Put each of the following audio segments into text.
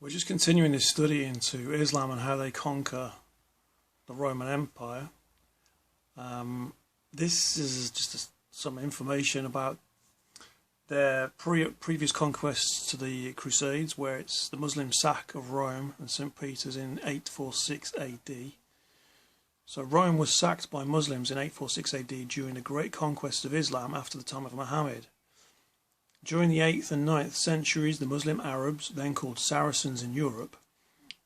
We're just continuing this study into Islam and how they conquer the Roman Empire. This is just some information about their previous conquests to the Crusades, where it's the Muslim sack of Rome and St. Peter's in 846 AD. So Rome was sacked by Muslims in 846 AD during the great conquest of Islam after the time of Muhammad. During the 8th and 9th centuries, the Muslim Arabs, then called Saracens in Europe,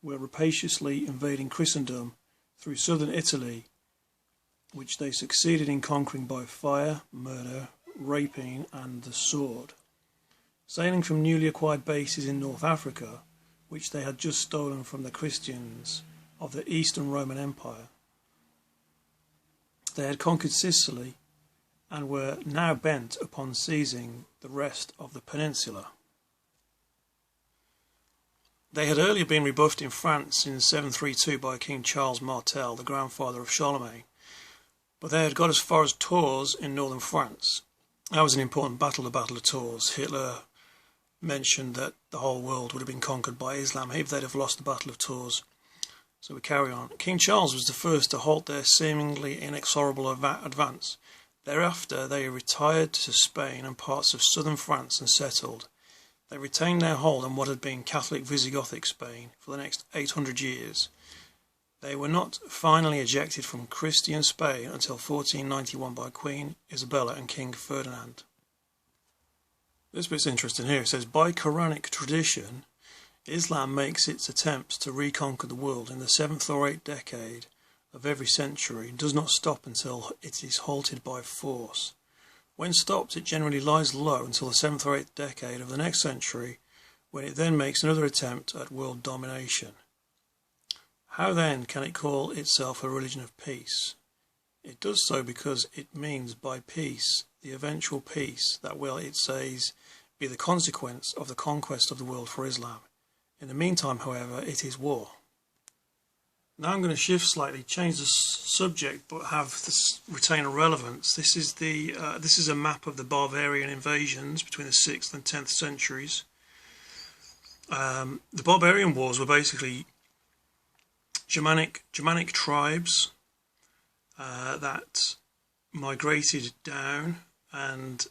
were rapaciously invading Christendom through southern Italy, which they succeeded in conquering by fire, murder, rapine and the sword. Sailing from newly acquired bases in North Africa, which they had just stolen from the Christians of the Eastern Roman Empire, they had conquered Sicily and were now bent upon seizing the rest of the peninsula. They had earlier been rebuffed in France in 732 by King Charles Martel, the grandfather of Charlemagne, but they had got as far as Tours in northern France. That was an important battle, the Battle of Tours. Hitler mentioned that the whole world would have been conquered by Islam if they'd have lost the Battle of Tours. So we carry on. King Charles was the first to halt their seemingly inexorable advance. Thereafter they retired to Spain and parts of southern France and settled. They retained their hold on what had been Catholic Visigothic Spain for the next 800 years. They were not finally ejected from Christian Spain until 1491 by Queen Isabella and King Ferdinand. This bit's interesting here. It says, by Quranic tradition, Islam makes its attempts to reconquer the world in the 7th or 8th decade of every century and does not stop until it is halted by force. When stopped, it generally lies low until the 7th or 8th decade of the next century, when it then makes another attempt at world domination. How then can it call itself a religion of peace? It does so because it means by peace the eventual peace that will, it says, be the consequence of the conquest of the world for Islam. In the meantime, however, it is war. Now I'm going to shift slightly, change the subject, but have this retain a relevance. This is a map of the barbarian invasions between the 6th and 10th centuries. The barbarian wars were basically Germanic tribes that migrated down, and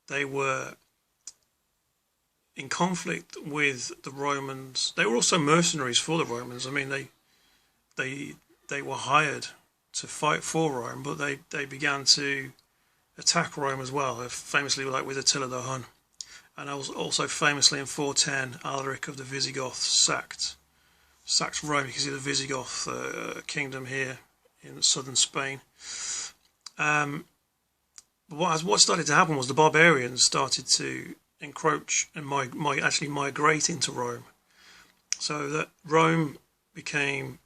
they were in conflict with the Romans. They were also mercenaries for the Romans. I mean, they were hired to fight for Rome, but they began to attack Rome as well, famously like with Attila the Hun. And also famously in 410, Alaric of the Visigoths sacked Rome. You can see the Visigoth kingdom here in southern Spain. But what started to happen was the barbarians started to encroach and actually migrate into Rome, so that Rome became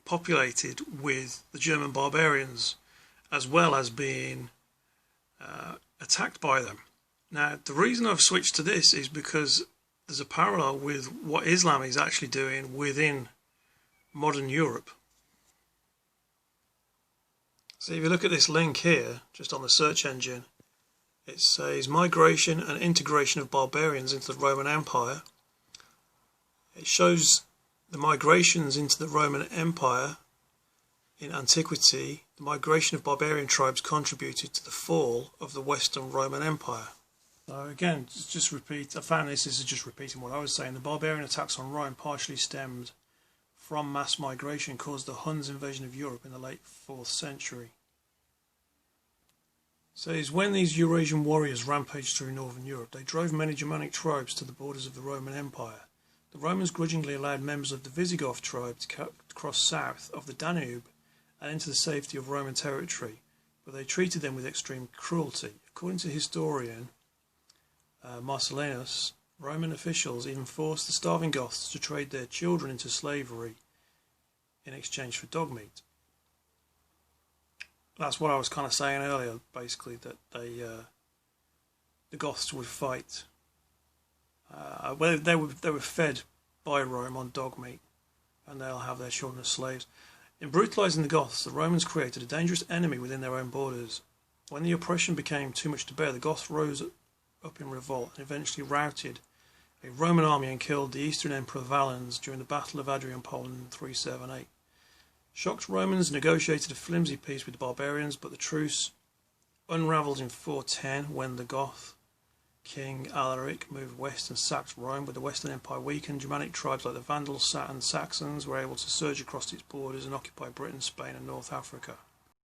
populated with the German barbarians, as well as being attacked by them. Now, the reason I've switched to this is because there's a parallel with what Islam is actually doing within modern Europe. So if you look at this link here, just on the search engine, it says migration and integration of barbarians into the Roman Empire. It shows the migrations into the Roman Empire in antiquity. The migration of barbarian tribes contributed to the fall of the Western Roman Empire. So again, just repeat, I found this is just repeating what I was saying. The barbarian attacks on Rome partially stemmed from mass migration caused the Huns' invasion of Europe in the late 4th century. It says, when these Eurasian warriors rampaged through northern Europe, they drove many Germanic tribes to the borders of the Roman Empire. The Romans grudgingly allowed members of the Visigoth tribe to cross south of the Danube and into the safety of Roman territory, but they treated them with extreme cruelty. According to historian Marcellinus, Roman officials even forced the starving Goths to trade their children into slavery in exchange for dog meat. That's what I was kind of saying earlier, basically, that the Goths would fight. They were fed by Rome on dog meat, and they'll have their children as slaves. In brutalizing the Goths, the Romans created a dangerous enemy within their own borders. When the oppression became too much to bear, the Goths rose up in revolt and eventually routed a Roman army and killed the Eastern Emperor Valens during the Battle of Adrianople in 378. Shocked Romans negotiated a flimsy peace with the barbarians, but the truce unravelled in 410 when the Goth king Alaric moved west and sacked Rome. With the Western Empire weakened, Germanic tribes like the Vandals and Saxons were able to surge across its borders and occupy Britain, Spain and North Africa.